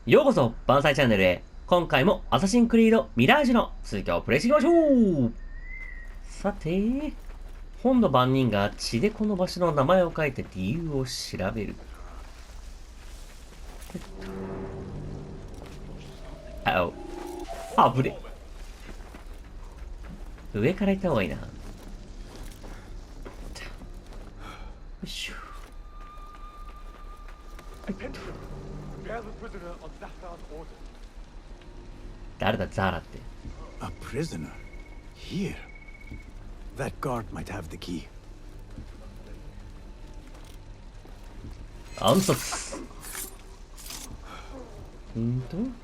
ようこそ、ばんさいチャンネルへ。今回もアサシンクリードミラージュの続きをプレイしていきましょう。さて、本の番人が血でこの場所の名前を書いて理由を調べる。ぶれ。上から行った方がいいな。よいしょ。誰だ、ザーラって。A prisoner here. That guard might have the key. 暗殺。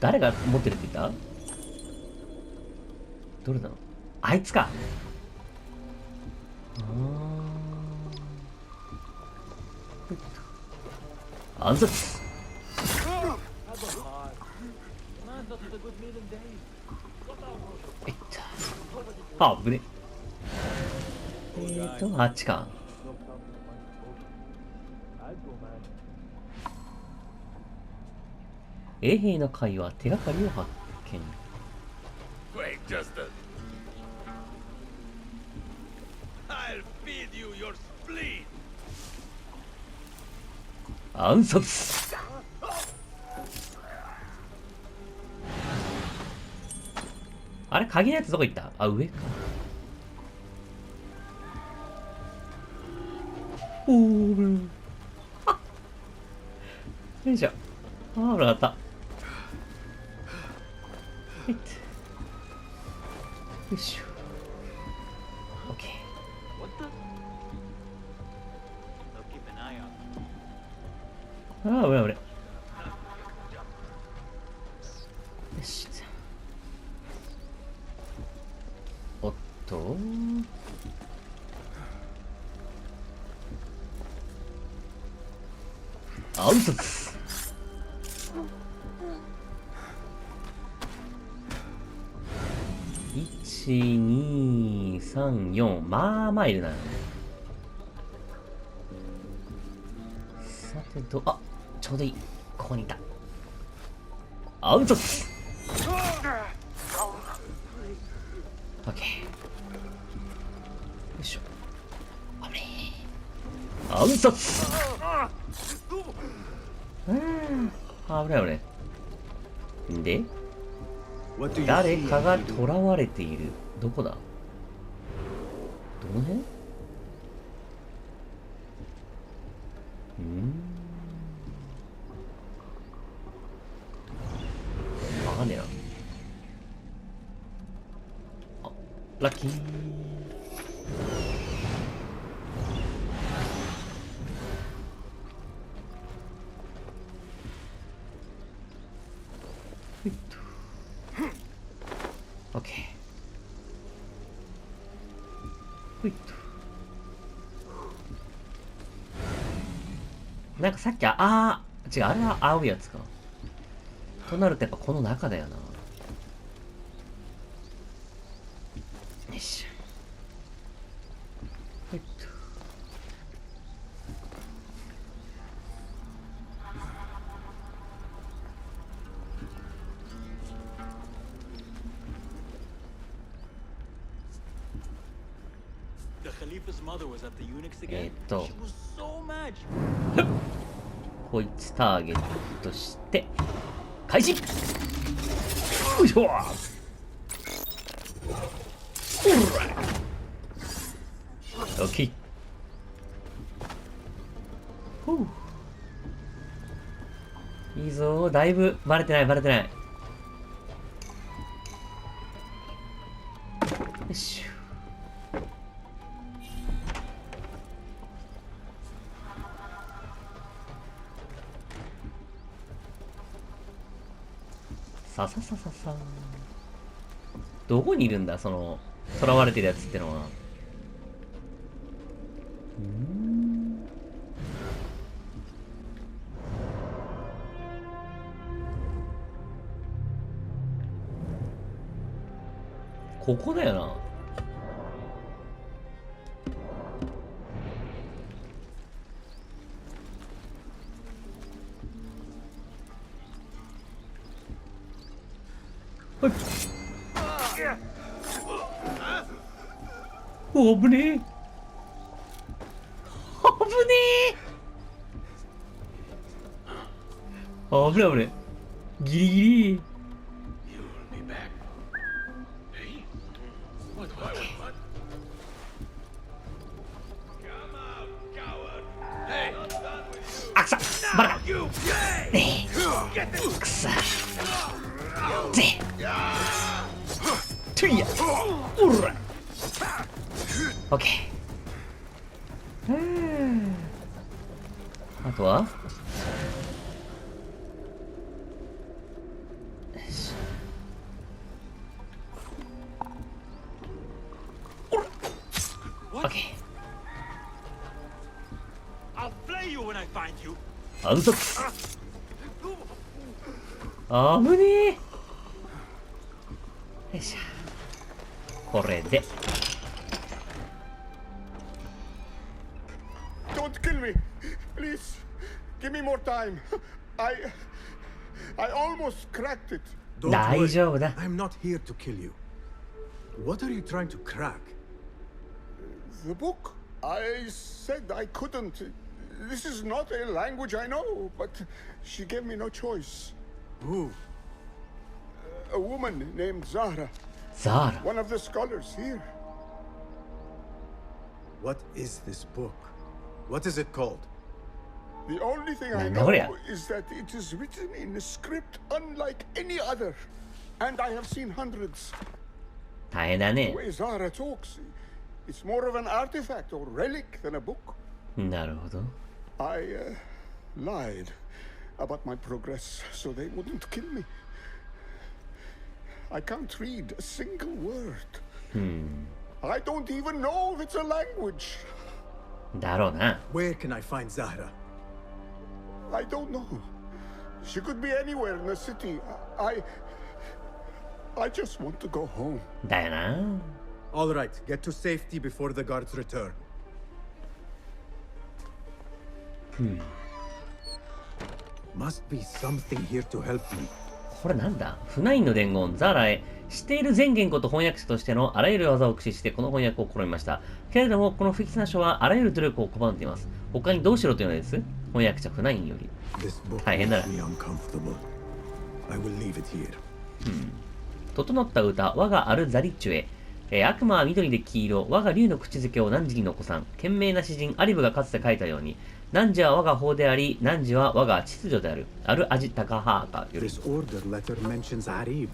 誰が持ってるって言った？どれだろう？あいつか。暗殺。ぶね。あっちか。衛兵の会は手がかりを発見。暗殺。あれ、鍵のやつどこ行った？あ、上か。よいしょ。危なかった。よいしょ。オッケー。危ない危ない。よし。おっと。暗殺。1、2、3、4。まあまあいるな。さてと、ちょうどいい。ここにいた。暗殺。オッケー。よいしょ。暗殺。危ない危ない。で、誰かが囚われている。どこだ？どの辺？わかんねえな。ラッキー。オッケー。なんかさっき違う、あれは青いやつか。となるとやっぱこの中だよな。よいしょ。こいつターゲットして開始。よいしょ。オッケー。いいぞ。だいぶバレてない。よいしょ。さ。どこにいるんだ、その囚われてるやつってのは。ここだよな。はい。おぶねえ。危ねえ。危ない危ない。ギリギリ。あくさバカねえくさぜトゥイヤおらオッケー。あとはオッケー。アウトあぶねえ。よいしょ。これでDon't kill me, please. Give me more time. I almost cracked it. Don't 大 worry. 丈夫だ。 I'm not here to kill you. What are you trying to crack? The book. I said I couldn't. This is not a language I know, but she gave me no choice. Who? A woman named Zahra, ザーラ one of the scholars here. What is this book? What is it called? The only thing I know Memoria. is that it is written in a script unlike any other, and I have seen hundreds. 大変だ The ね。 way Zahra talks, it's more of an artifact or relic than a book. なるほど。 I lied about my progress so they wouldn't kill me. I can't read a single word. I don't even know if it's a language. だろうな。 Where can I find Zahra? I don't know. She could be anywhere in the city. I just want to go home. だよな。 All right, get to safety before the guards return. Must be something here to help me. これなんだ船員の伝言、ザーラへ。知っている全言語と翻訳者としてのあらゆる技を駆使してこの翻訳を試みました。けれども、この不吉な書はあらゆる努力を拒んでいます。他にどうしろというのです翻訳者船員より。 This book 大変だな。 makes me uncomfortable. I will leave it here. 整った歌、我がアルザリッチュへ。悪魔は緑で黄色、我が竜の口づけを汝に残さん。賢明な詩人、アリブがかつて書いたように、汝は我が法であり、汝は我が秩序である。アルアジタカハーカより。 This order letter mentions Arib.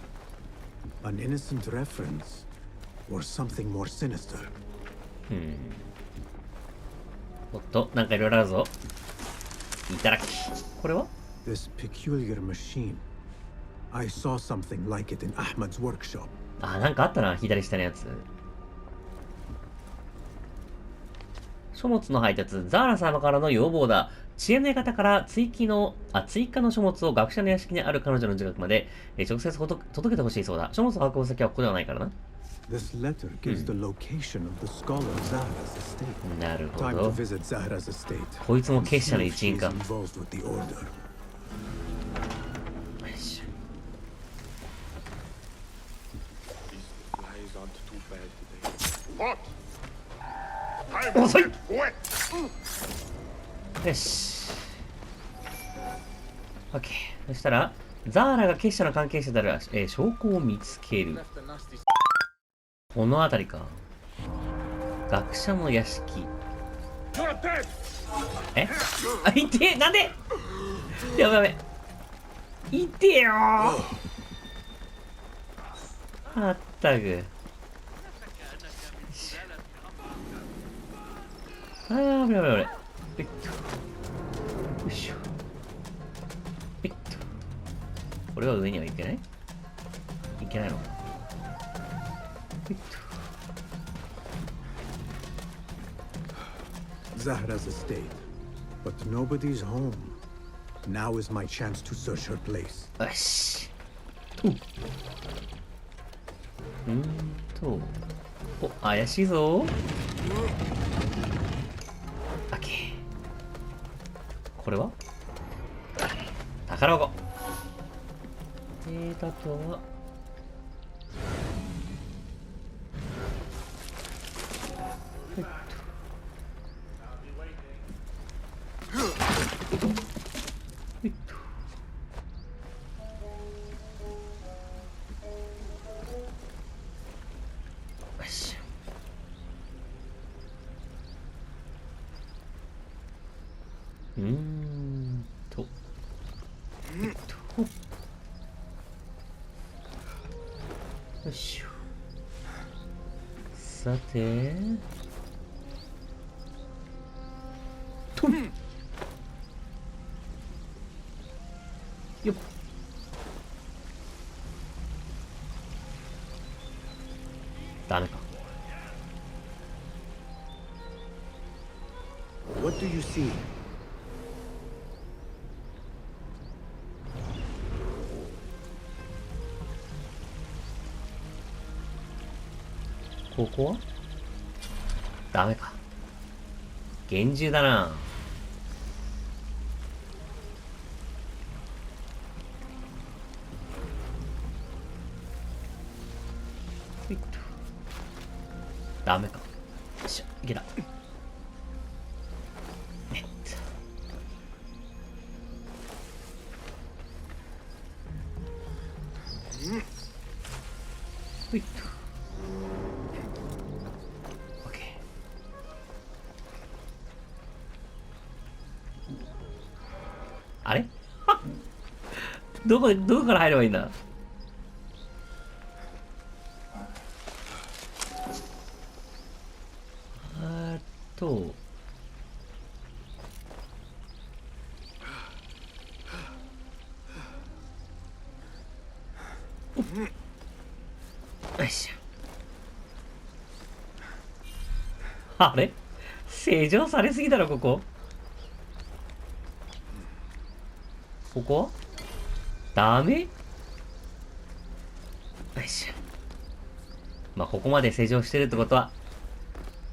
An innocent reference. Or something more sinister. おっと、なんかいろいろあるぞ。いただき。これは This peculiar machine. I saw something like it in Ahmad's workshop. あ、なんかあったな、左下のやつ。書物の配達、ザーラ様からの要望だ。知恵の方から追加の書物を学者の屋敷にある彼女の自宅まで、直接届けてほしいそうだ。書物を運ぶ先はここではないからな。This letter gives the location of the scholar Zahra's estate. なるほ Time to ど。 visit Zahra's estate. こいつも and 結社の see if 一員 she's か。 involved with the order. よいしょ Flies aren't too bad today. What? I'm Oh, sorry. wet. よし。OK。そしたら、ザーラが結社の関係者である、証拠を見つける。この辺りか。学者の屋敷。 You're dead. えあ、いてえなんでやべやべ。いてえよーまったく。あー、危ない危ない危ない。よいっと。よいしょ。よいっと。これは上にはいけないいけないのかな。よいっと。 Zahra's estate. But nobody's home. Now is my chance to search her place. よし。お、怪しいぞ。オッケー。これは宝箱。あとは、いっと。よし。と。よいしょ。さて。よっ。ダメか。What do you see? ここはダメか。厳重だな。ダメか。よいしょ、いけた。ほいっと。オッケー。あれどこから入ればいいんだ。とよいしょ。あれ正常されすぎだろ、ここ。ここダメ。よいしょ。まあ、ここまで正常してるってことは、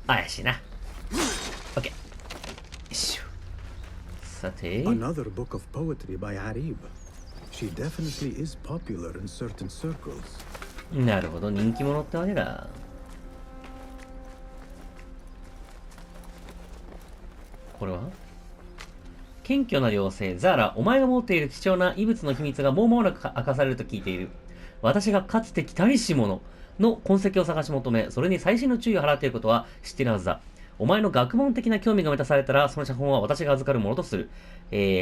怪しいな。オッケー。よいしょ。さて。Another book of poetry by Arib. She definitely is popular in certain circles. なるほど、人気者ってわけだ。これは謙虚な妖精、ザーラ、お前が持っている貴重な異物の秘密がもう間もなく明かされると聞いている。私がかつて来たりし者の痕跡を探し求め、それに細心の注意を払っていることは知っているはずだ。お前の学問的な興味が満たされたら、その写本は私が預かるものとする。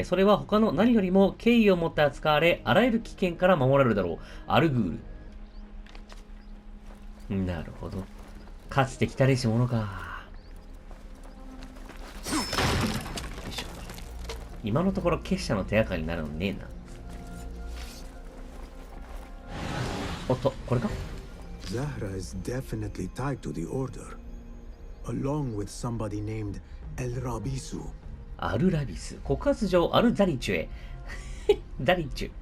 それは他の何よりも敬意を持って扱われ、あらゆる危険から守られるだろう。アルグール。なるほど。かつて来たりし者か。よいしょ。今のところ結社の手がかりになるのねえな。おっと、これかZahra is definitely tied to the order, along with somebody named El Rabisu. アルラビス、告発状アルザリチュへ。ザリチ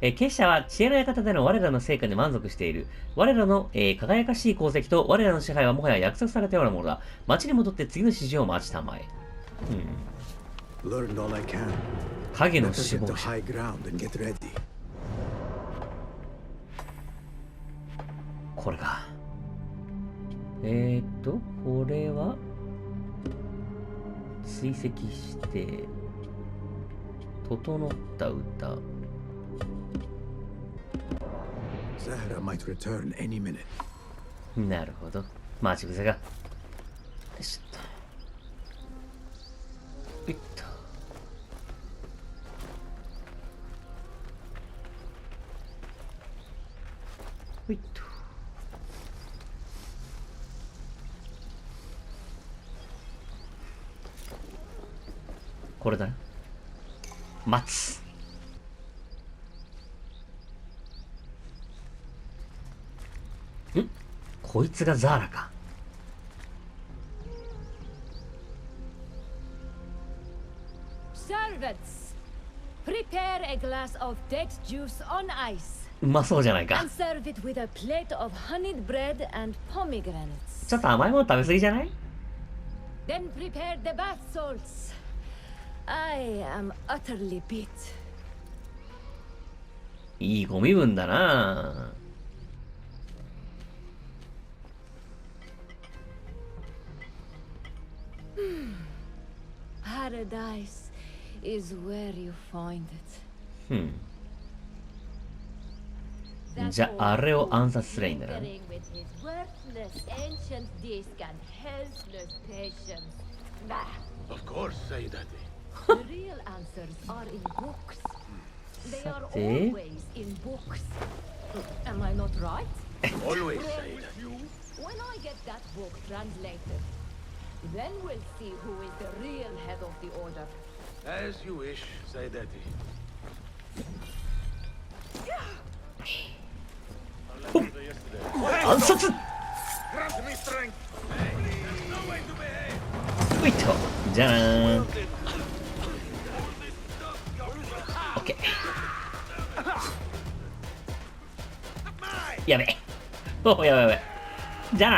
ュ。結社は知恵の館での我らの成果に満足している。我らの、輝かしい功績と我らの支配はもはや約束されたようなものだ。町に戻って次の指示を待ちたまえ。Learned all I can. 影の Better 死 get 亡 to 者。 high ground and get ready. これか。これは追跡して、整った歌。Zahra might return any minute. なるほど。待ち伏せが。よいしょっと。いっと。ほいっと。これだな。待つ。ん？こいつがザーラか。Servants, prepare a glass of date juice on ice うまそうじゃないか。 and serve it with a plate of honeyed bread and pomegranates. ちょっと甘いもの食べ過ぎじゃない？ Then prepare the bath salts. I am utterly beat. いいご身分だな。Paradise is where you find it. じゃあ、あれを暗殺すりゃいいんだな。Tinkering with his worthless ancient disc and helpless patience. Bah. Of course, say daddy. The real answers are in books. They are always in books. Am I not right? Always Pray say with daddy. you. When I get that book translated, then we'll see who is the real head of the order. As you wish, say daddy. I'll let you know yesterday. 暗殺 Grant me strength. No way to behave. ほいっと。じゃーん。オッケー。やべえ。おやべやべ。じゃあ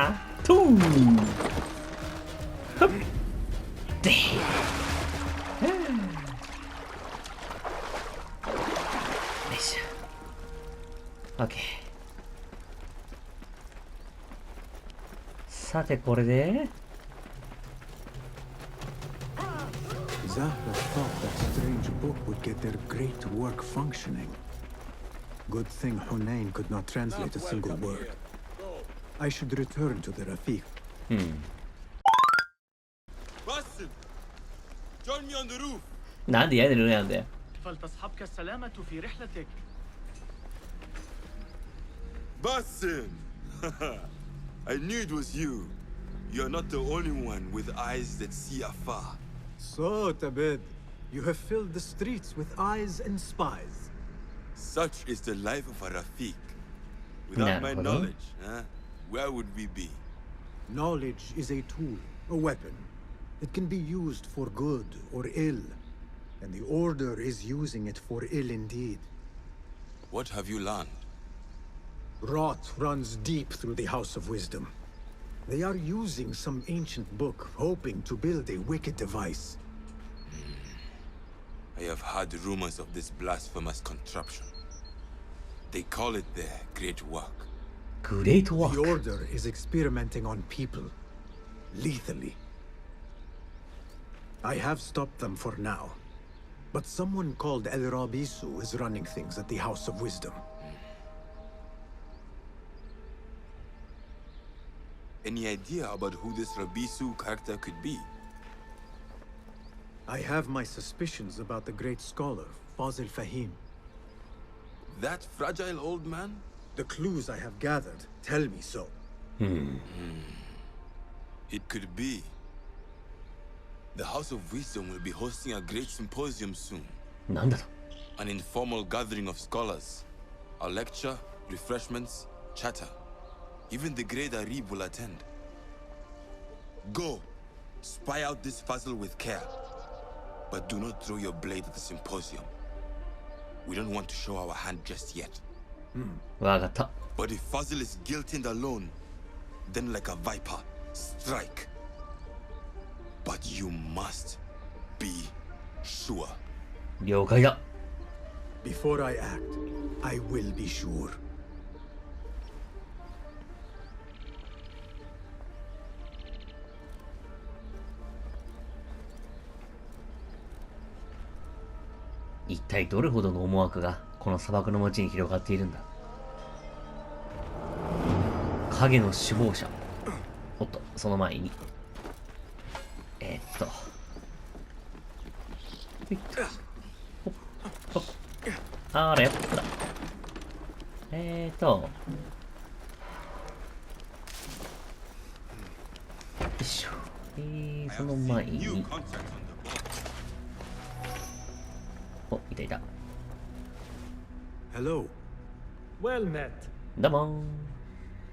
なー。トゥー。ほっ。で。よいしょ。オッケー。さてこれで。Zappa thought that strange book would get their great work functioning. Good thing Hunain could not translate a single word. I should return to the Rafiq. Basim, join me on the roof. なんで屋根の上なんだよ。فلتصحبك السلامة في رحلتك. Basim, I knew it was you. You're not the only one with eyes that see afar. So, Tabed, you have filled the streets with eyes and spies. Such is the life of a Rafiq. Without my Naruhodo. knowledge, where would we be? Knowledge is a tool, a weapon. It can be used for good or ill. And the Order is using it for ill indeed. What have you learned? Rot runs deep through the House of Wisdom. They are using some ancient book, hoping to build a wicked device. I have heard rumors of this blasphemous contraption. They call it their great work. グレートワー The ク。 Order is experimenting on people. Lethally. I have stopped them for now. But someone called El Rabisu is running things at the House of Wisdom. Any idea about who this Rabisu character could be? I have my suspicions about the great scholar, Fazil Fahim. That fragile old man? The clues I have gathered tell me so. It could be. The House of Wisdom will be hosting a great symposium soon. なんだと。 An informal gathering of scholars. A lecture, refreshments, chatter. Even the great Arib will attend. Go, spy out this puzzle with care. But do not throw your blade at the symposium. We don't want to show our hand just yet. わかった。 But if Fazil is guilty and alone, then like a viper, strike. But you must be sure. 了解だ。 Before I act, I will be sure. 一体どれほどの思惑がこの砂漠の街に広がっているんだ。影の首謀者。おっと、その前に。ほいっと。ほっほっ。あら、やっぱだ。よいしょ。その前 New に。 contracts on the board. お、いたいた。 Hello. Well met. どうも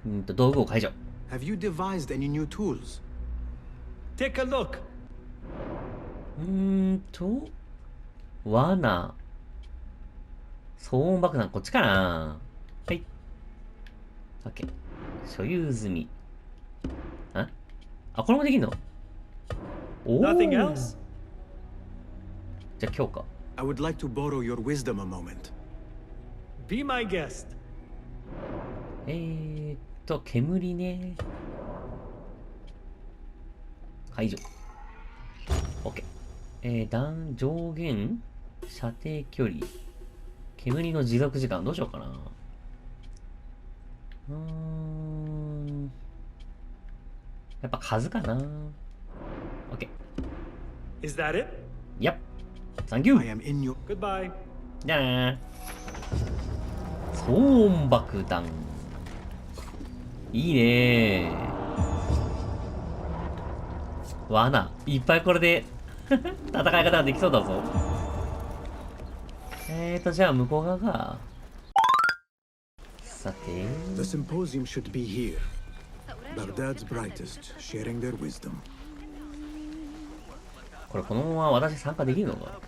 ー。道具を解除。 Have you devised any new tools? Take a look. 罠。騒音爆弾、こっちかな。はい。OK。所有済み。これもできんの？おー。 Nothing else? じゃあ今日か。 I would like to borrow your wisdom a moment. Be my guest. 煙ね。解除。OK。上限射程距離煙の持続時間どうしようかな。やっぱ数かな。OK。 Is that it? Yep。 Thank you。 I am in your... Goodbye. じゃあな。騒音爆弾。いいねー。罠。いっぱいこれで戦い方ができそうだぞ。じゃあ向こう側が。さて。The symposium should be here. Baghdad's brightest, sharing their wisdom. これこのまま私参加できるのか。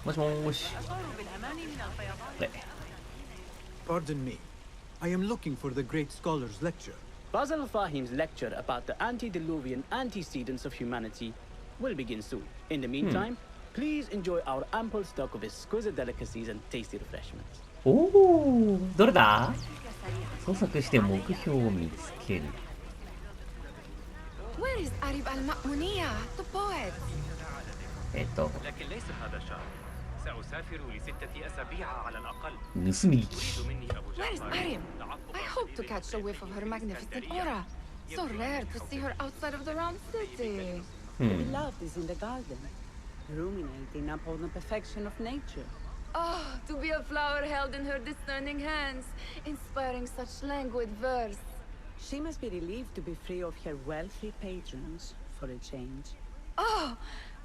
もしもーし。Pardon me. I am looking for the great scholar's lecture. Basil Fahim's lecture about the antediluvian antecedents of humanity will begin soon. In the meantime, please enjoy our ample stock of exquisite delicacies and tasty refreshments. おお、どれだ？捜索して目標を見つける。Where is Arib al-Ma'muniya, the poet? لكن ليس هذا شرط. سأسافر ل6 أسابيع على الأقل. 盗み聞き。 يريد مني أبو Where is جعفر Arib? تعقب I hope to catch a whiff of her magnificent aura. So rare to see her outside of the round city. Beloved is in the garden, ruminating upon the perfection of nature. Oh, to be a flower held in her discerning hands, inspiring such languid verse. She must be relieved to be free of her wealthy patrons for a change. Oh,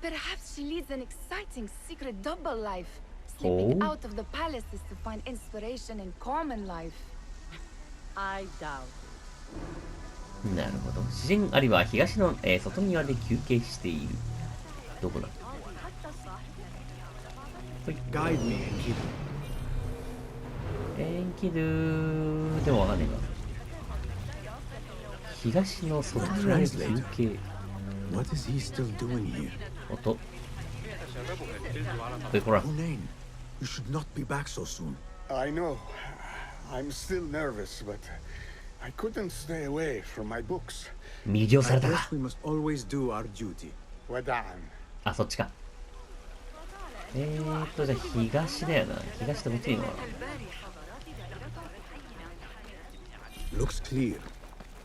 perhaps she leads an exciting secret double life, slipping out of the palaces to find inspiration in common life. I doubt it. なるほど。詩人アリは東の、外庭で休憩している。どこだ？ Guide me, Enkidu. エンキドゥでもわかんねえか。東の外庭で休憩。 What is he still doing here? 音。これほら。 Hunain, you should not be back so soon. I know. I'm still nervous, but I couldn't stay away from my books. 魅了さ I れた guess か。 we must always do our duty. Wada'an. あ、そっちか。じゃあ東だよな。東ってこっちにいるのか Looks clear.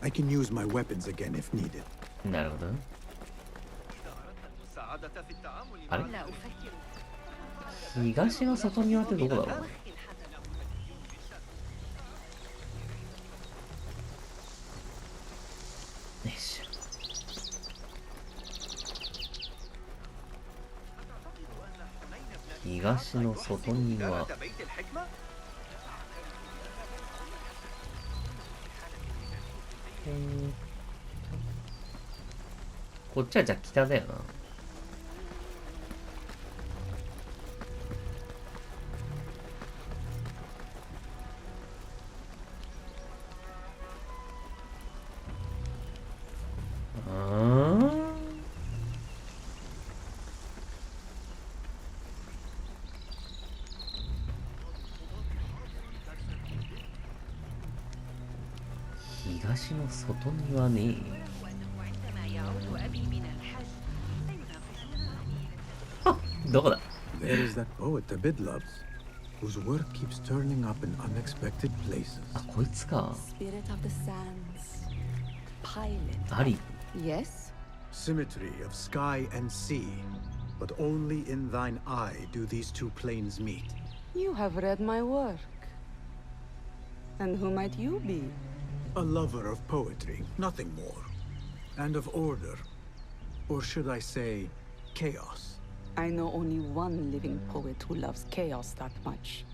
I can use my weapons again if needed. な。なるほど。あれ？東の外庭ってどこだろう？よいしょ。東の外庭。こっちはじゃあ北だよな。東の外庭ね。あ、どこだ？ There is that poet Abid loves, whose work keeps turning up in unexpected places. あ、こいつか。 Spirit of the sands, pilot. アリ。 Yes? Symmetry of sky and sea, but only in thine eye do these two planes meet. You have read my work. And who might you be? A lover of poetry, nothing more. And of order. Or should I say, chaos. I know only one living poet who loves chaos that much.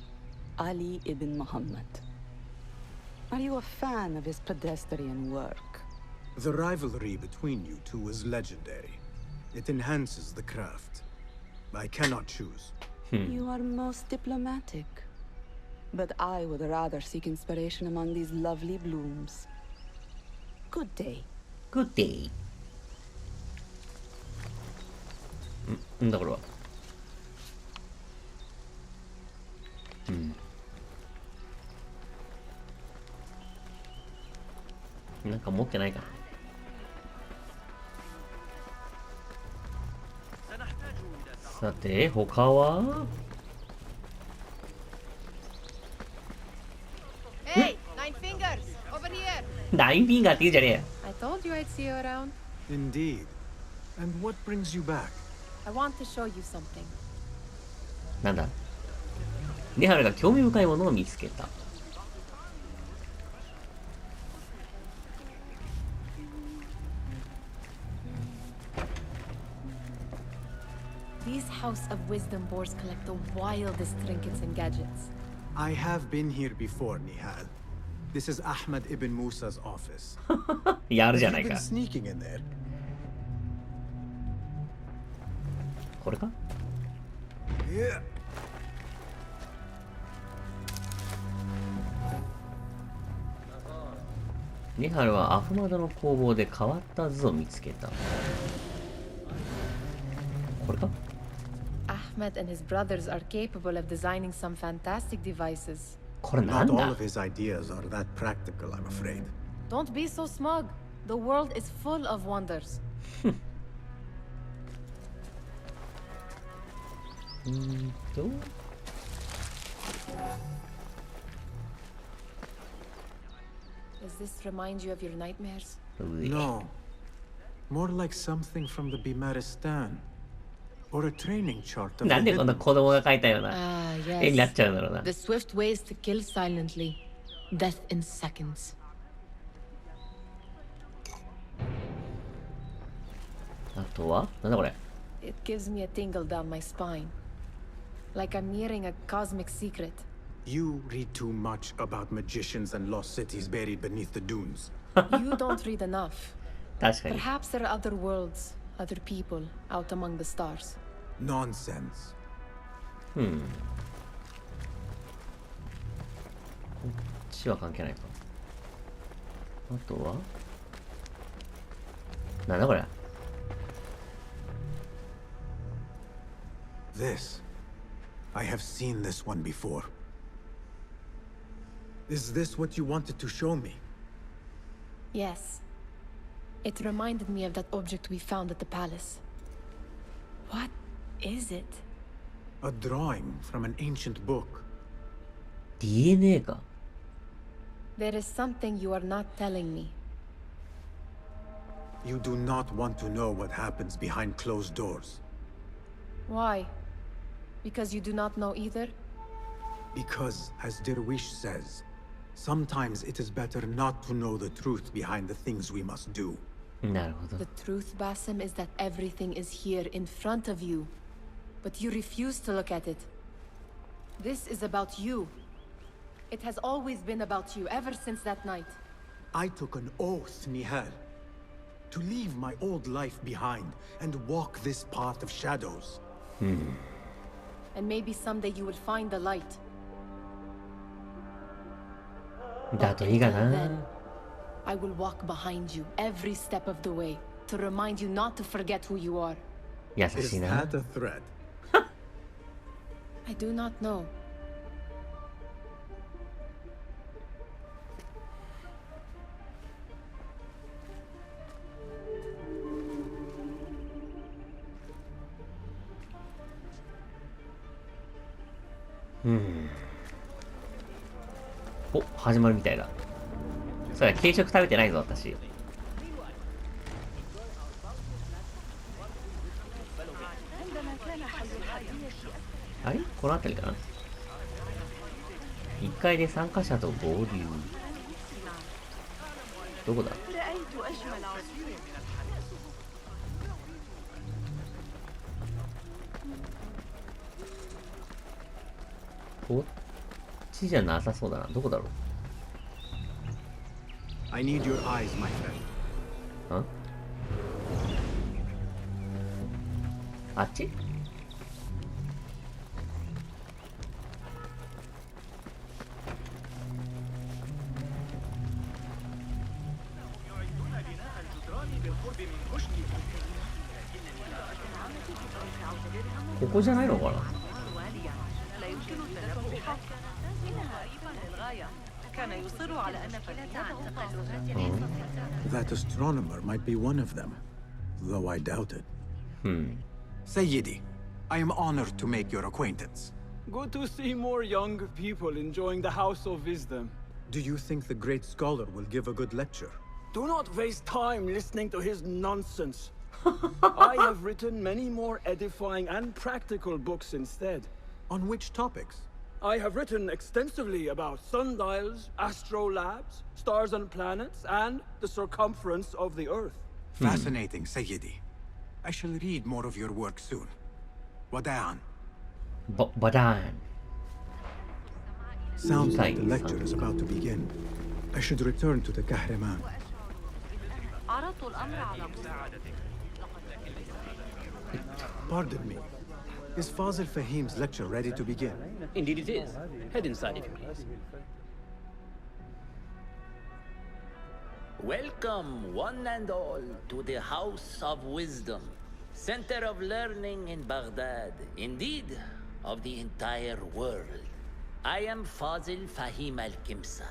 Ali ibn Muhammad. Are you a fan of his pedestrian work? The rivalry between you two is legendary. It enhances the craft. I cannot choose. You are most diplomatic. But I would rather seek inspiration among these lovely blooms. Good day. Good day. んだこれは。なんか持ってないかな。さて、他は Hey, Nine Fingers, over here. ナインフィンガーって言うんじゃねえよ。 I told you I'd see you around. Indeed. And what brings you back? I want to show you something. なんだネハルが興味深いものを見つけた。These House of Wisdom boards collect the wildest trinkets and gadgets. I have been here before, Nihal. This is Ahmed ibn Musa's office. やるじゃ Have ない you been か。 sneaking in there? これか Yeah. ネハルはアフマドの工房で変わった図を見つけた。これか Ahmed and his brothers are capable of designing some fantastic devices. これなん Not all だ of his ideas are that practical, I'm afraid. Don't be so smug. The world is full of wonders. と Does this remind you of your nightmares? No. More like something from the Bimaristan. Or a training chart of なん the でこんな hidden. 子供が描いたような Ah, 絵になっ yes. ちゃうんだろうな。 The swift ways to kill silently. Death in seconds. あとはなんだこれ It gives me a tingle down my spine. Like I'm nearing a cosmic secret. You read too much about magicians and lost cities buried beneath the dunes. You don't read enough. 確かに Perhaps there are other worlds, other people out among the stars. Nonsense. こっちは関係ないか。あとはなんだこれ This. I have seen this one before. Is this what you wanted to show me? Yes. It reminded me of that object we found at the palace. What is it? A drawing from an ancient book. DNA か There is something you are not telling me. You do not want to know what happens behind closed doors. Why? Because you do not know either? Because, as Derwish says, sometimes it is better not to know the truth behind the things we must do. なるほど The truth, Basim, is that everything is here in front of you. But you refuse to look at it. This is about you. It has always been about you, ever since that night. I took an oath, Nihal, to leave my old life behind and walk this path of shadows. And maybe someday you will find the light. だといいか Until な then, I will walk behind you every step of the way to remind you not to forget who you are. 優し Is いな that a threat? I do not know.「お、始まるみたいだ。そうや、軽食食べてないぞ、私。あれこの辺りかな ?1 階で参加者と合流。どこだこっちじゃなさそうだな。どこだろう I need your eyes, my friend. んあっちここじゃないのかな That astronomer might be one of them, though I doubt it. Sayyidi, I am honored to make your acquaintance. Good to see more young people enjoying the House of Wisdom. Do you think the great scholar will give a good lecture? Do not waste time listening to his nonsense. I have written many more edifying and practical books instead. On which topics? I have written extensively about sundials, astrolabes, stars and planets, and the circumference of the Earth. Fascinating, Sayyidi. I shall read more of your work soon. Wadan. Badan. Sounds like the lecture is about to begin. I should return to the Kahraman. Pardon me. Is Fazil Fahim's lecture ready to begin? Indeed it is. Head inside if you please. Welcome, one and all, to the House of Wisdom, center of learning in Baghdad, indeed, of the entire world. I am Fazil Fahim al-Kimsa,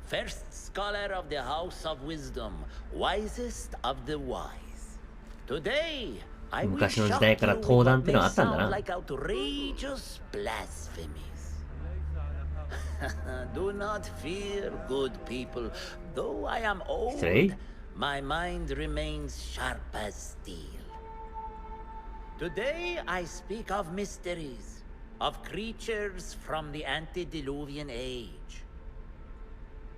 first scholar of the House of Wisdom, wisest of the wise. Today, I will shock you with what may sound like outrageous blasphemies. Do not fear, good people. Though I am old, my mind remains sharp as steel. Today I speak of mysteries, of creatures from the antediluvian age.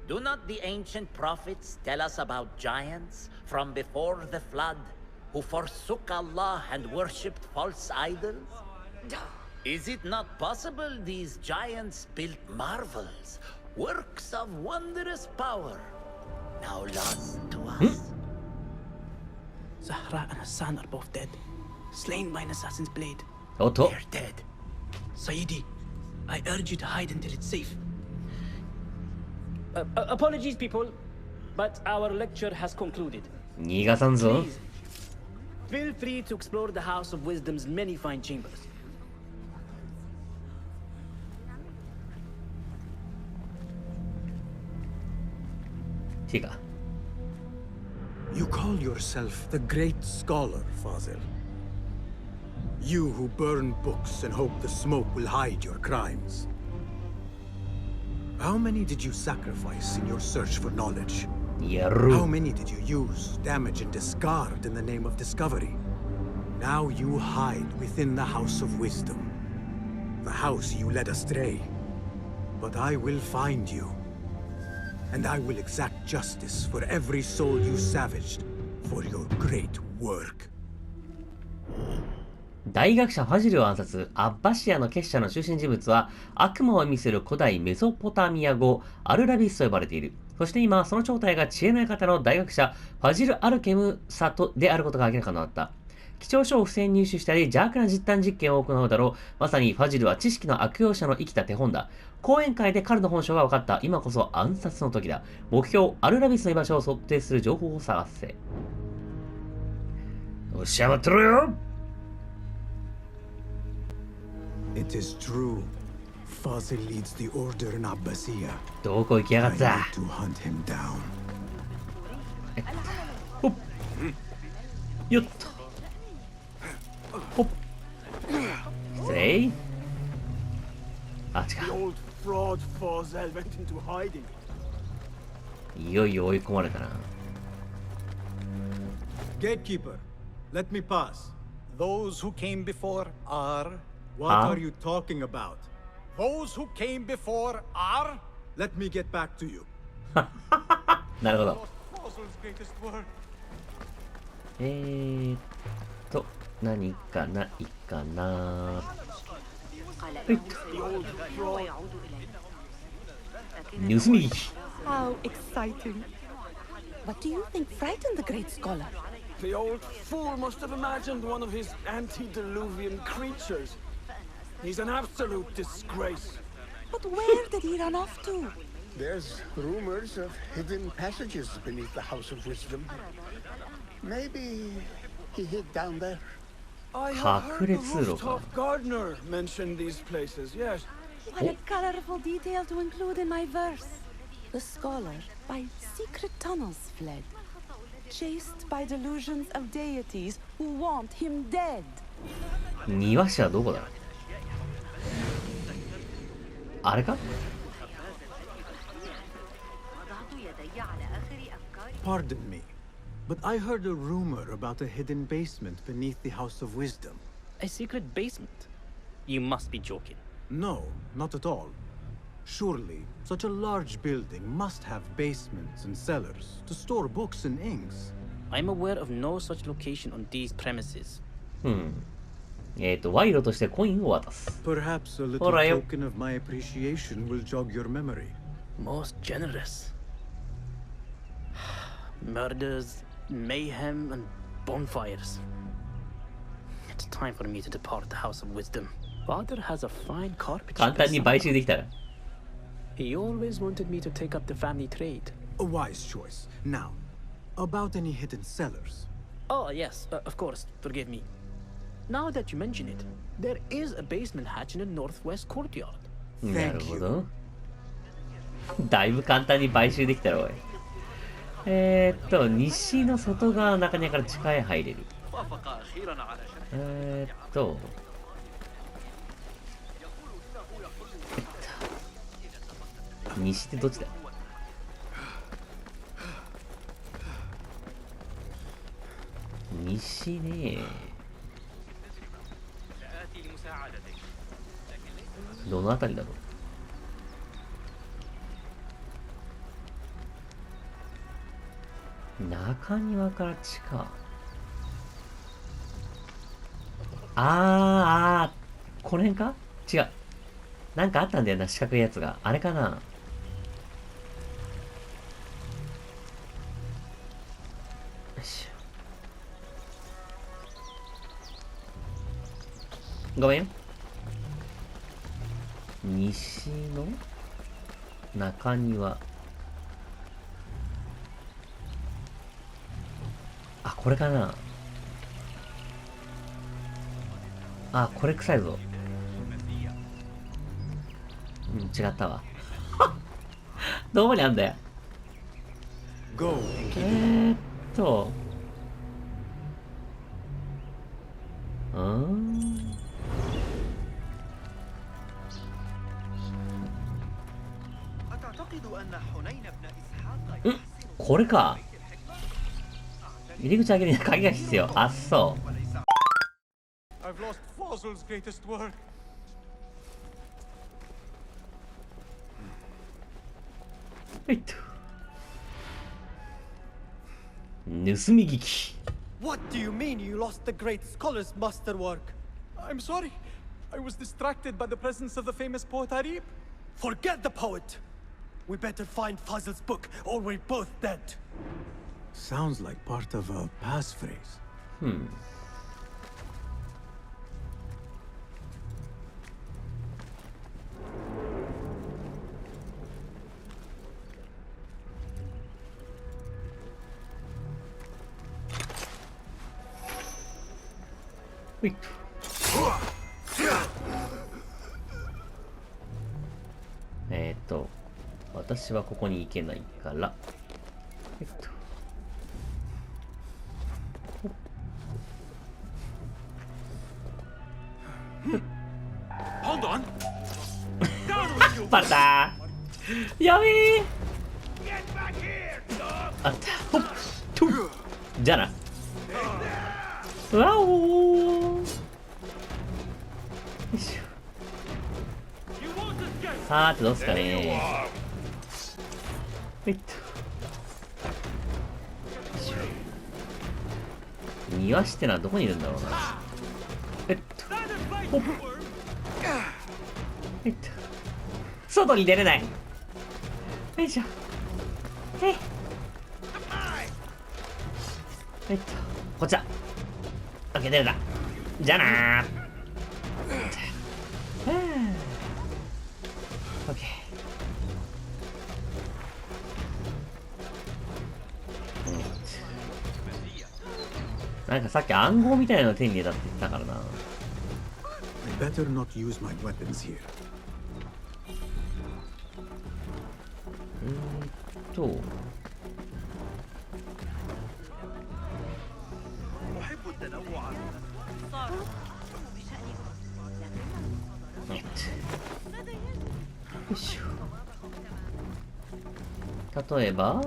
Do not the ancient prophets tell us about giants from before the flood who forsook Allah and worshipped false idols? Is it not possible these giants built marvels, works of wondrous power, now lost to us? Zahra and Hassan are both dead, slain by an assassin's blade. They're dead. Sayyidi, I urge you to hide until it's safe. Apologies, people, but our lecture has concluded. Please, feel free to explore the House of Wisdom's many fine chambers. You call yourself the great scholar, Fazil. You who burn books and hope the smoke will hide your crimes. How many did you sacrifice in your search for knowledge? How many did you use, damage, and discard in the name of discovery? Now you hide within the House of Wisdom. The house you led astray. But I will find you. And I will exact justice for every soul you savaged for your great work. 大学者ファジルを暗殺、アッバシアの結社の中心人物は、悪魔を意味する古代メソポタミア語、アルラビスと呼ばれている。そして今、その正体が知恵ない方の大学者、ファジル・アルケムサであることが明らかになった。貴重書を不正に入手したり、邪悪な実弾実験を行うだろう。まさにファジルは知識の悪用者の生きた手本だ。講演会で彼の本性が分かった。今こそ暗殺の時だ。目標、アルラビスの居場所を測定する情報を探せ。よっしゃ、待ってろよ。It is true. Fazil leads the order in Abbasiya. どこ行きやがった。To hunt him down. ほっ。よっと。ほっ。失礼。あ、違う。いよいよ追い込まれたな。Gatekeeper, let me pass. Those who came before are... What are you talking about? Those who came before are... Let me get back to you. なるほど。何かないかな。盗み。 How exciting. What do you think frightened the great scholar? The old fool must have imagined one of his antediluvian creatures. He's an absolute disgrace. But where did he run off to? There's rumors of hidden passages beneath the House of Wisdom. Maybe he hid down there. I have heard the rooftop gardener mention these places, yes. What a colorful detail to include in my verse. The scholar by secret tunnels fled, chased by delusions of deities who want him dead. 庭師はどこだ？あれか？ Pardon me, but I heard a rumor about a hidden basement beneath the House of Wisdom. A secret basement? You must be joking. No, not at all. Surely, such a large building must have basements and cellars to store books and inks. I'm aware of no such location on these premises. 賄賂としてコインを渡す。 Perhaps a little token of my appreciation will jog your memory. Most generous. Murders, mayhem, and bonfires. It's time for me to depart the House of Wisdom. Father has a fine carpet. 簡単に買収できたら。 He always wanted me to take up the family trade. A wise choice. Now, about any hidden cellars. Oh, yes, of course. Forgive me. Now that you mention it, there is a basement hatch in the northwest courtyard. なるほど。だいぶ簡単に買収できたらおい。西の外側中庭から地下へ入れる。西ってどっちだ？西ね。どのあたりだろう。中庭から地下。この辺か？違う。なんかあったんだよな、四角いやつが。あれかな？よし。ごめんよ。西の中庭。あ、これかな。あ、これ臭いぞ。うん、違ったわ。どこにあんだよ。これか。入り口開けるには鍵が必要。あっそう。はいと。盗み聞き。 What do you mean you lost the great scholar's masterwork? I'm sorry. I was distracted by the presence of the famous poet Arib. Forget the poet. We better find Fazl's book or we're both dead. Sounds like part of a passphrase. Wait. 私はここに行けないから。Hold on. バレたー。やべえ。あった。ほっと。じゃあな。わおー。よいしょ。さーてどうすかね。はいっと。庭師ってのはどこにいるんだろうな。ほっ。外に出れない。よいしょ。こっちだ。オッケー、出れた。じゃあなー。オッケー。なんかさっき暗号みたいなの手に入れたって言ってたからな。I better not use my weapons here. と、よいしょ。例えば、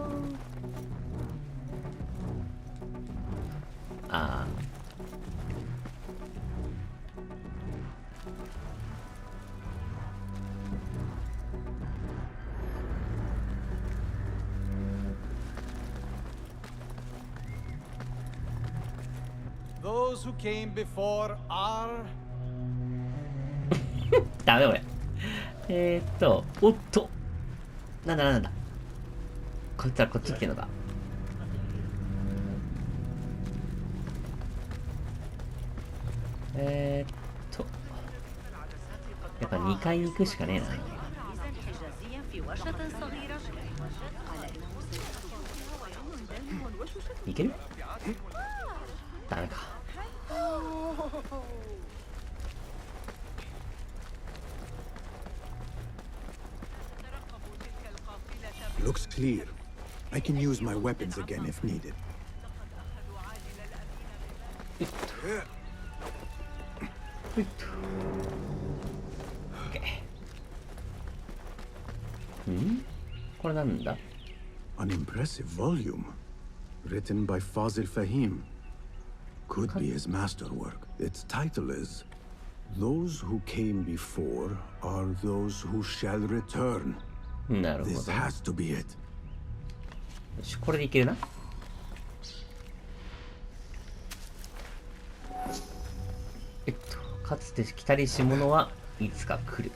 Those who came before are ダメだこれ。おっと。なんだ。こいつはこっち来てんのか。やっぱ2階に行くしかねえな。いける？ダメか。Looks clear. I can use my weapons again if needed. An impressive volume. Written by Fazil Fahim. Could be his masterwork. Its title is Those Who Came Before Are Those Who Shall Return. This has to be it. これでいけるな。かつて来たりし者はいつか来る。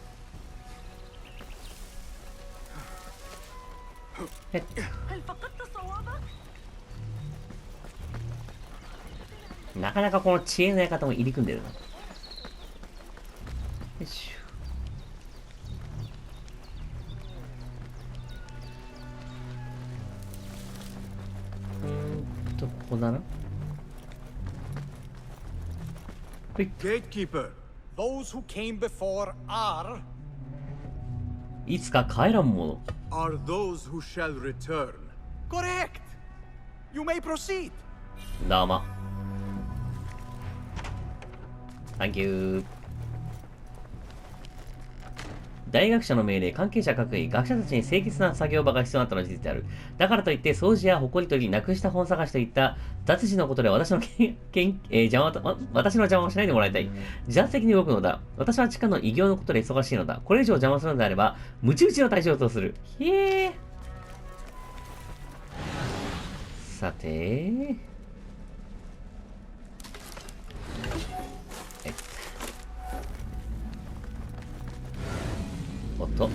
なかなかこの知恵のやり方も入り組んでるな。よいしょ。ここだな。Gatekeeper. Those who came before are いつか帰らんもの。Are those who shall return. correct. You may proceed. どうも。Thank you。大学者の命令、関係者各位、学者たちに清潔な作業場が必要になったのは事実である。だからといって、掃除や埃取り、なくした本探しといった雑事のことで私の邪魔をしないでもらいたい。自発的に動くのだ。私は地下の異業のことで忙しいのだ。これ以上邪魔するのであれば、ムチ打ちの対象とする。へえ。さて。おっと。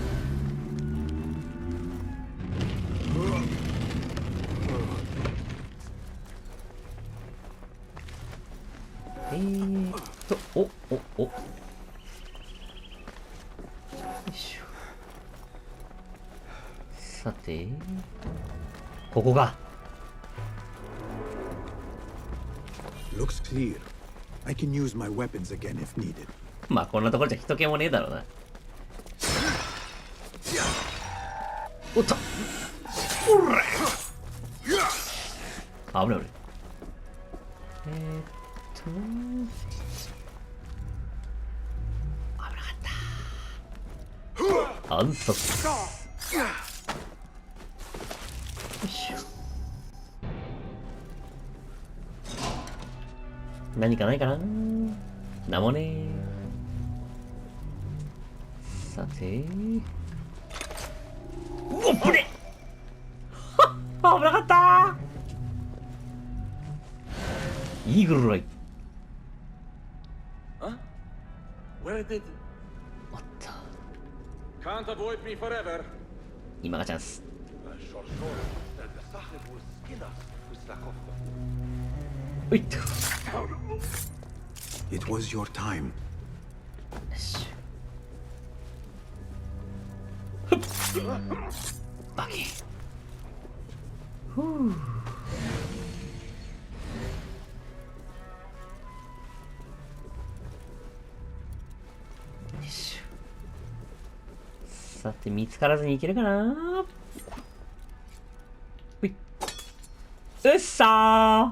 お。よいしょ。さて、ここが。Looks clear. I can use my weapons again if needed. まあこんなところじゃ人気もねえだろうな。おっと。おら。危ない。危なかった。暗殺。よいしょ。何かないかな。なんもねー。さて。おっぶれ。危なかったー。イーグルライ。Where did? おっと。 Can't avoid me forever. 今がチャンス。おいっと。It was your time. よし。バキ。ふう。よいしょ。さて見つからずにいけるかな。うっそー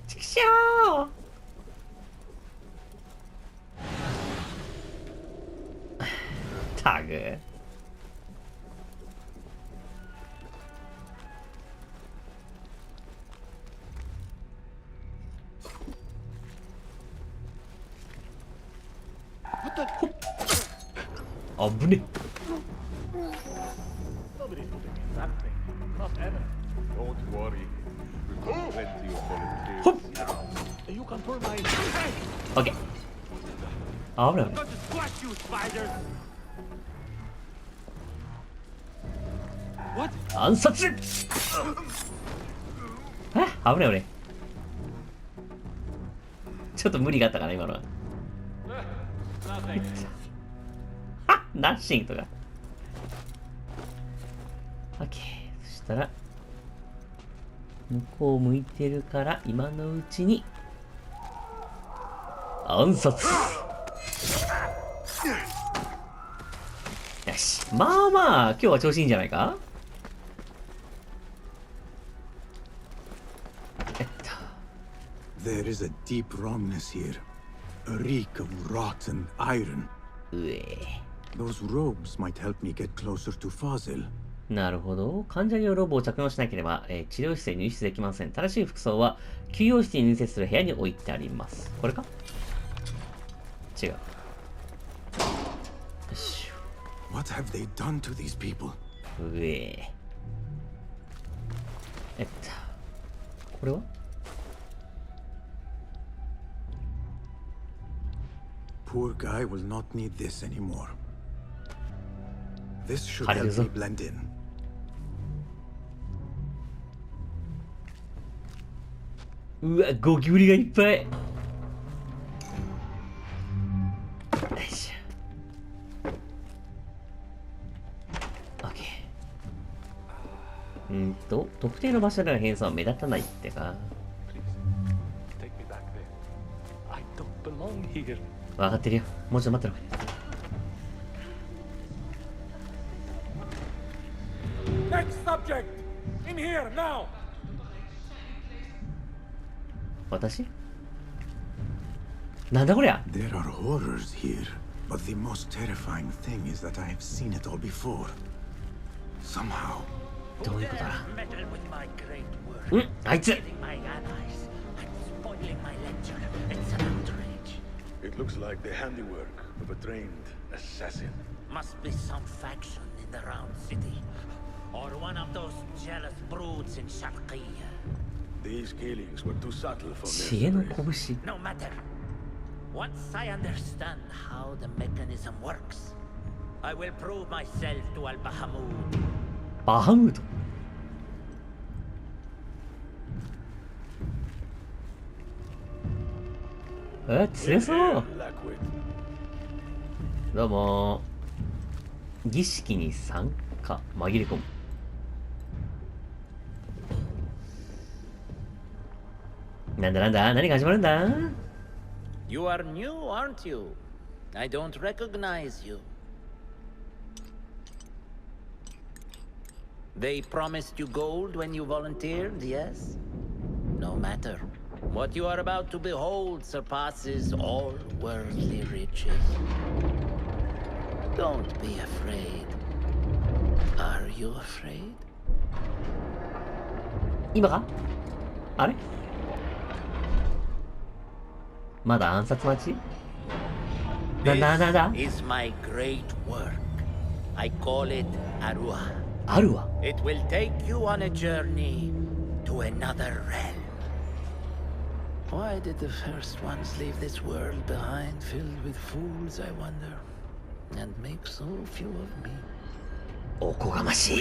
ちくしょータグあぶね。 Don't worry. We've got plenty of volunteers now. You can pull my... オッケー。あぶね。 Squash you, spiders! What? 暗殺。あ、危ない俺。ちょっと無理があったかな今のは。ナッシングとか。オッケー。そしたら向こう向いてるから今のうちに暗殺。よし、まあまあ今日は調子いいんじゃないか。There is a deep wrongness here. A reek of rotten iron. Those robes might help me get closer to Fazil. なるほど。患者用ローブを着用しなければ、治療室へ入室できません。正しい服装は休養室に隣接する部屋に置いてあります。これか？違う。よし。What have they done to these people? これは？Poor guy will not need this anymore. This should help me blend in. うわ、ゴキブリがいっぱい。よいしょ。オッケー。特定の場所での変装は目立たないってか。分かってるよ。もうちょっと待ってろ。Next subject! In here, now! 私？なんだこりゃ？ There are horrors here, but the most terrifying thing is that I have seen it all before. Somehow. どういうことだ？あいつ。It looks like the handiwork of a trained assassin. Must be some faction in the round city. Or one of those jealous broods in Sharqiyya. These killings were too subtle for me. No matter. Once I understand how the mechanism works, I will prove myself to Al-Bahamud. Bahamud? 強そう。どうも。儀式に参加。紛れ込む。なんだなんだ、何が始まるんだ？ You are new, aren't you? I don't recognize you. They promised you gold when you volunteered, yes? No matter. What you are about to behold surpasses all worldly riches. Don't be afraid. Are you afraid? 今か？あれ？まだ暗殺待ち？なんだ This is my great work. I call it Arua. Arua? It will take you on a journey to another realm. Why did the first ones leave this world behind, filled with fools, I wonder, and make so few of me? We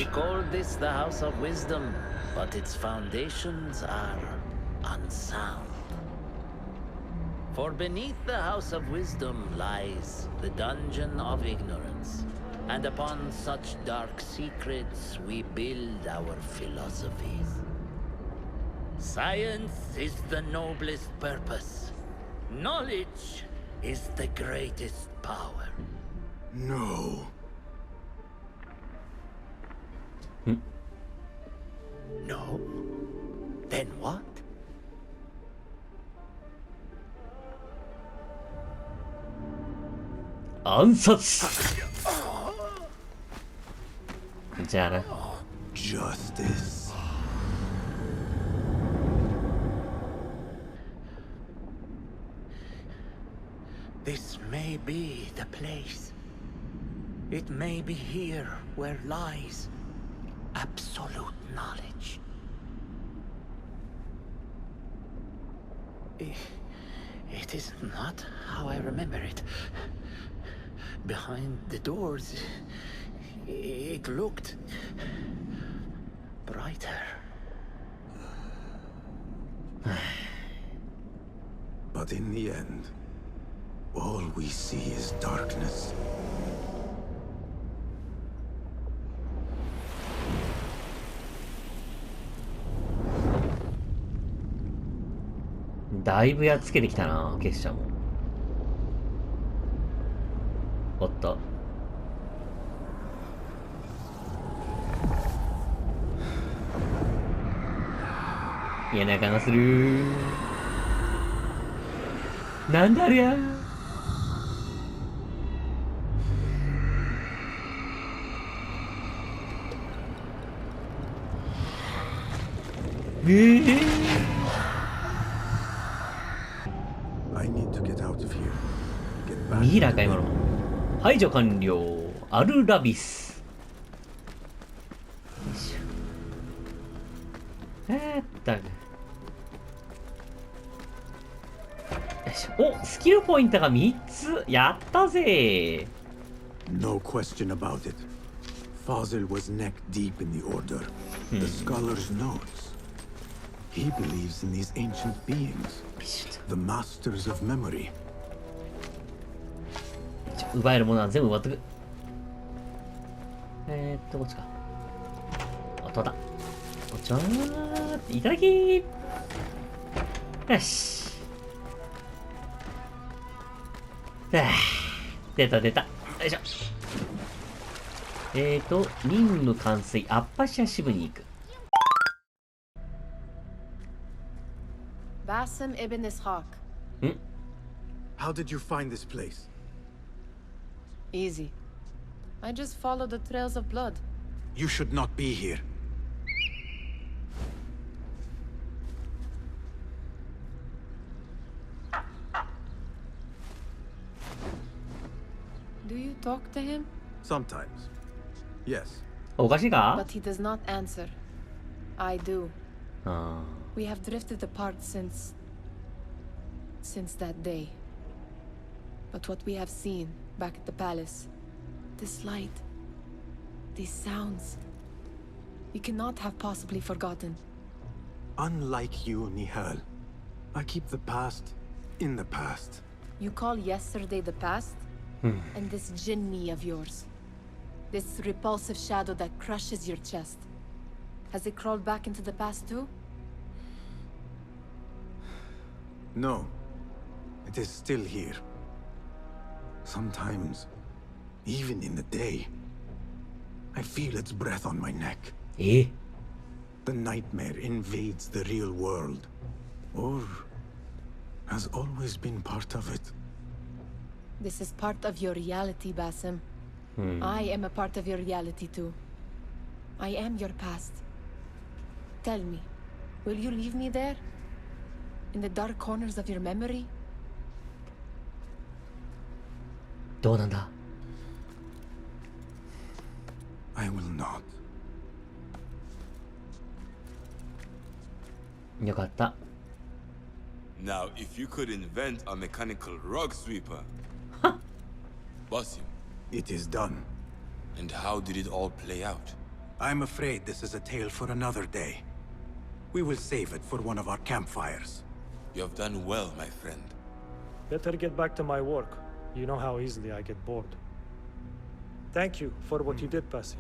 call this the House of Wisdom, but its foundations are unsound. For beneath the House of Wisdom lies the Dungeon of Ignorance, and upon such dark secrets we build our philosophies. Science is the noblest purpose. Knowledge is the greatest power. No. No? Then what? 暗殺。じゃあな。Justice. This may be the place. It may be here where lies absolute knowledge. It is not how I remember it. Behind the doors, it looked brighter. But in the end, all we see is darkness. だいぶやっつけてきたな、結社も。おっと。嫌な感がする。なんだありゃ。ミイラか今の。排除完了。アルラビス。よいしょ。お、スキルポイントが3つ。やったぜ。 No question about it. Fazil was neck deep in the order. The scholar's notes. He believes in these ancient beings, the masters of memory. 奪えるものは全部奪ってく。こっちか。あ、取った。こっちはーいただきー。よし。出た出た。よいしょ。任務完遂。アッパシア支部に行く。Basim ibn Ishaq. How did you find this place? Easy. I just follow the trails of blood. You should not be here. Do you talk to him? Sometimes. Yes. おかしいか？ But he does not answer. I do. We have drifted apart since that day. But what we have seen back at the palace, this light, these sounds, we cannot have possibly forgotten. Unlike you, Nihal, I keep the past in the past. You call yesterday the past? And this jinni of yours, this repulsive shadow that crushes your chest, has it crawled back into the past too? No. It is still here. Sometimes, even in the day, I feel its breath on my neck. The nightmare invades the real world. Or has always been part of it. This is part of your reality, Basim. I am a part of your reality too. I am your past. Tell me, will you leave me there? In the dark corners of your memory? どうなんだ? I will not. よかった。 Now, if you could invent a mechanical rug sweeper. Basim. It is done. And how did it all play out? I'm afraid this is a tale for another day. We will save it for one of our campfires. You have done well, my friend. Better get back to my work. You know how easily I get bored. Thank you for what you did, Basim.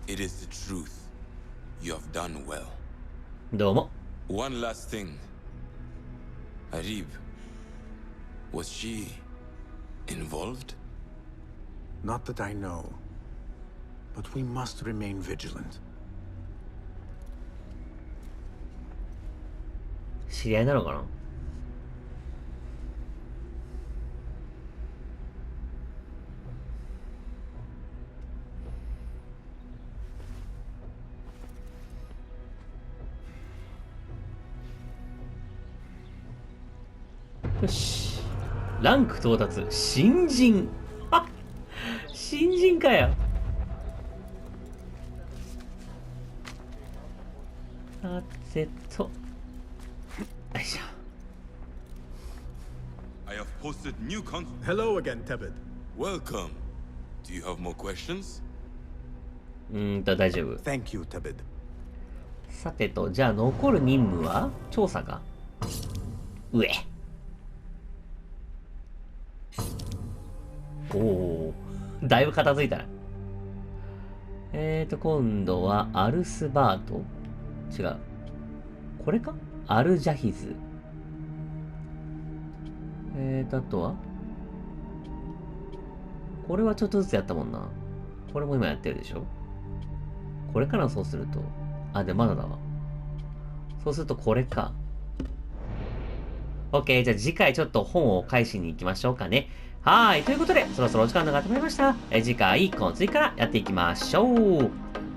It is the truth. You have done well. どうも。 One last thing. Arib. Was she involved? Not that I know. but we must remain vigilant. 知り合いなのかな。よし。ランク到達。新人。あ、新人かよ。さてと。よいしょ。I have posted new content. Hello again, Tebed. Welcome. Do you have more questions? 大丈夫。Thank you, Tebed. さてと、じゃあ残る任務は調査か。上。おお、だいぶ片付いたな。今度はアルスバート。違う。これか？アルジャヒズ。あとはこれはちょっとずつやったもんな。これも今やってるでしょ？これかな、そうすると。あ、で、まだだわ。そうするとこれか。OK、じゃあ次回ちょっと本を返しに行きましょうかね。はい。ということで、そろそろお時間がやってまいりました。次回、この次からやっていきましょう。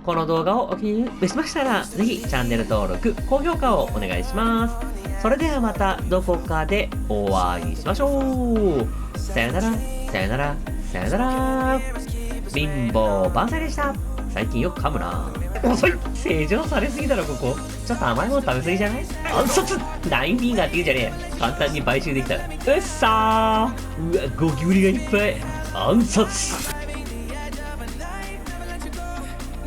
この動画をお気に入りしましたら、ぜひチャンネル登録、高評価をお願いします。それではまたどこかでお会いしましょう。さよなら、さよなら、さよなら。貧乏万歳でした。最近よく噛むな。遅い。正常されすぎだろ、ここ。ちょっと甘いもの食べ過ぎじゃない？暗殺 !9 フィンガーって言うじゃねえ。簡単に買収できたら。うっさー。うわ、ゴキブリがいっぱい。暗殺